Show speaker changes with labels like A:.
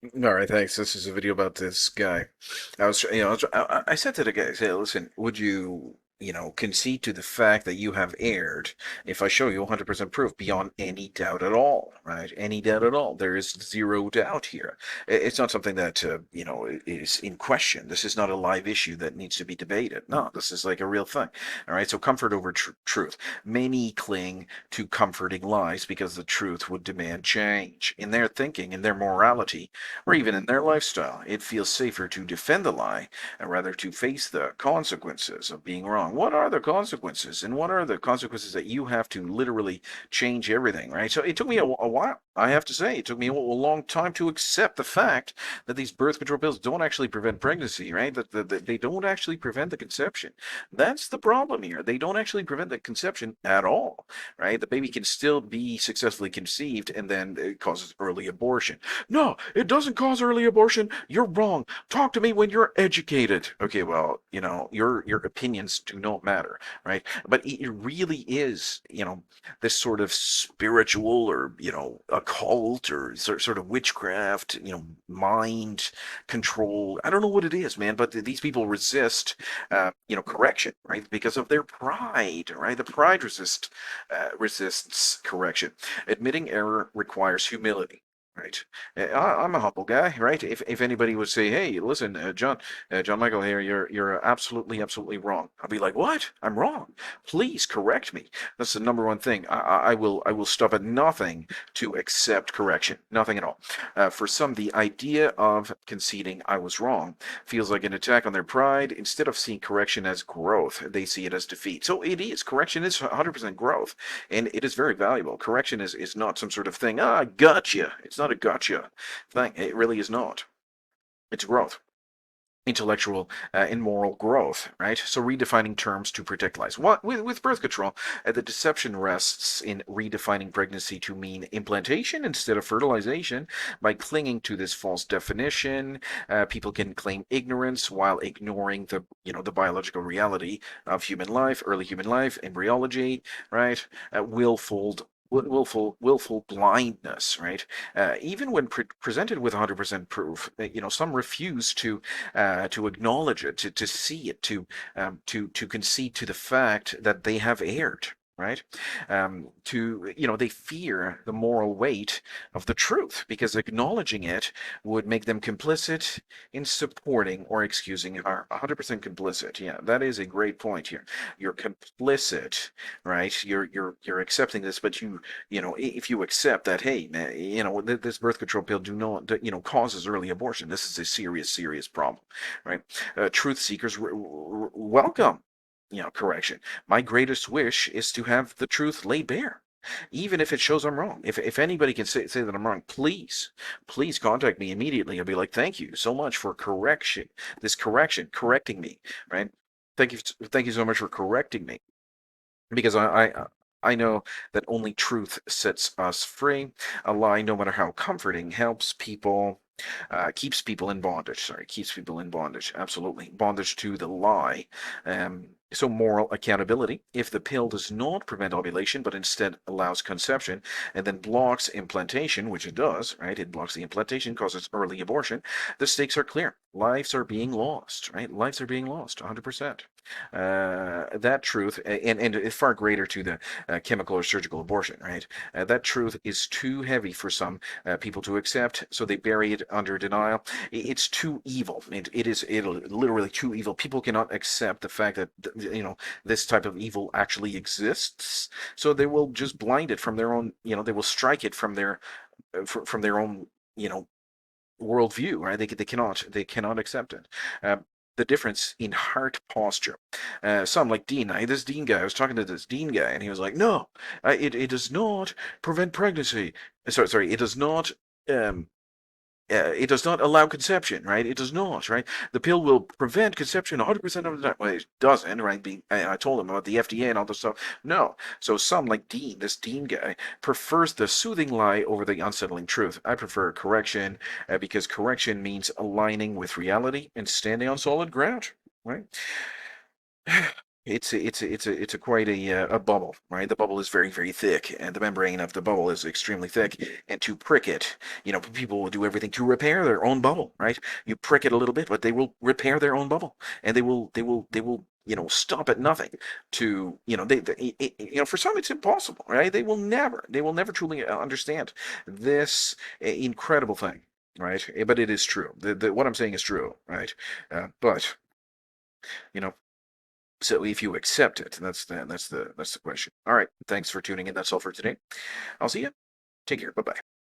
A: All right, thanks. This is a video about this guy. I said to the guy, I said, listen, would you, concede to the fact that you have erred if I show you 100% proof beyond any doubt at all, right? Any doubt at all. There is zero doubt here. It's not something that, is in question. This is not a live issue that needs to be debated. No, this is like a real thing. All right, so comfort over truth. Many cling to comforting lies because the truth would demand change. In their thinking, in their morality, or even in their lifestyle. It feels safer to defend the lie and rather to face the consequences of being wrong. What are the consequences? And what are the consequences that you have to literally change everything, right? So it took me a while. I have to say, it took me a long time to accept the fact that these birth control pills don't actually prevent pregnancy, right? That they don't actually prevent the conception. That's the problem here. They don't actually prevent the conception at all, right? The baby can still be successfully conceived and then it causes early abortion. No, it doesn't cause early abortion. You're wrong. Talk to me when you're educated. Okay, well, your opinions do not matter, right? But it really is, this sort of spiritual or, occult or sort of witchcraft, mind control. I don't know what it is, man, but these people resist, correction, right? Because of their pride, right? The pride resists correction. Admitting error requires humility. Right. I'm a humble guy, right? If anybody would say, "Hey, listen, John Michael here, you're absolutely wrong," I'll be like, "What? I'm wrong. Please correct me." That's the number one thing. I will stop at nothing to accept correction, nothing at all. For some, the idea of conceding I was wrong feels like an attack on their pride. Instead of seeing correction as growth, they see it as defeat. So it is. Correction is 100% growth, and it is very valuable. Correction is not some sort of thing. Ah, gotcha. It's not a gotcha thing. It really is not. It's growth, intellectual and moral growth, right? So redefining terms to protect lives. What with birth control, the deception rests in redefining pregnancy to mean implantation instead of fertilization. By clinging to this false definition, people can claim ignorance while ignoring the biological reality of human life, early human life, embryology, right? Willful blindness, right? Even when presented with 100% proof, some refuse to acknowledge it, to see it, to concede to the fact that they have erred. Right? They fear the moral weight of the truth because acknowledging it would make them complicit in supporting or excusing harm. 100% complicit. Yeah, that is a great point here. You're complicit, right? You're accepting this, but if you accept that, hey, man, this birth control pill do not, causes early abortion. This is a serious problem, right? Truth seekers welcome, correction. My greatest wish is to have the truth laid bare. Even if it shows I'm wrong. If anybody can say that I'm wrong, please contact me immediately. I'll be like, thank you so much for correction. This correction, correcting me, right? Thank you so much for correcting me because I know that only truth sets us free. A lie, no matter how comforting, keeps people in bondage. Sorry, keeps people in bondage. Absolutely, bondage to the lie. So moral accountability. If the pill does not prevent ovulation, but instead allows conception, and then blocks implantation, which it does, right? It blocks the implantation, causes early abortion. The stakes are clear. Lives are being lost, right? Lives are being lost, 100%. That truth, and it's far greater to the chemical or surgical abortion, right? That truth is too heavy for some people to accept, so they bury it under denial. It's too evil. It literally too evil. People cannot accept the fact that this type of evil actually exists, so they will just blind it from their own. They will strike it from their own. Worldview, right? They cannot accept it. Uh, the difference in heart posture. Some like Dean. This Dean guy. I was talking to this Dean guy, and he was like, "No, it does not prevent pregnancy. Sorry, it does not." Um, it does not allow conception, right? It does not, right? The pill will prevent conception 100% of the time. Well, it doesn't, right? I told him about the FDA and all this stuff. No. So some, like Dean, this Dean guy, prefers the soothing lie over the unsettling truth. I prefer correction because correction means aligning with reality and standing on solid ground, right? It's quite a bubble, right? The bubble is very, very thick, and the membrane of the bubble is extremely thick. And to prick it, people will do everything to repair their own bubble, right? You prick it a little bit, but they will repair their own bubble, and they will stop at nothing to for some it's impossible, right? They will never truly understand this incredible thing, right? But it is true. What I'm saying is true, right? But you know so if you accept it, that's the question. All right. Thanks for tuning in. That's all for today. I'll see you. Take care. Bye bye.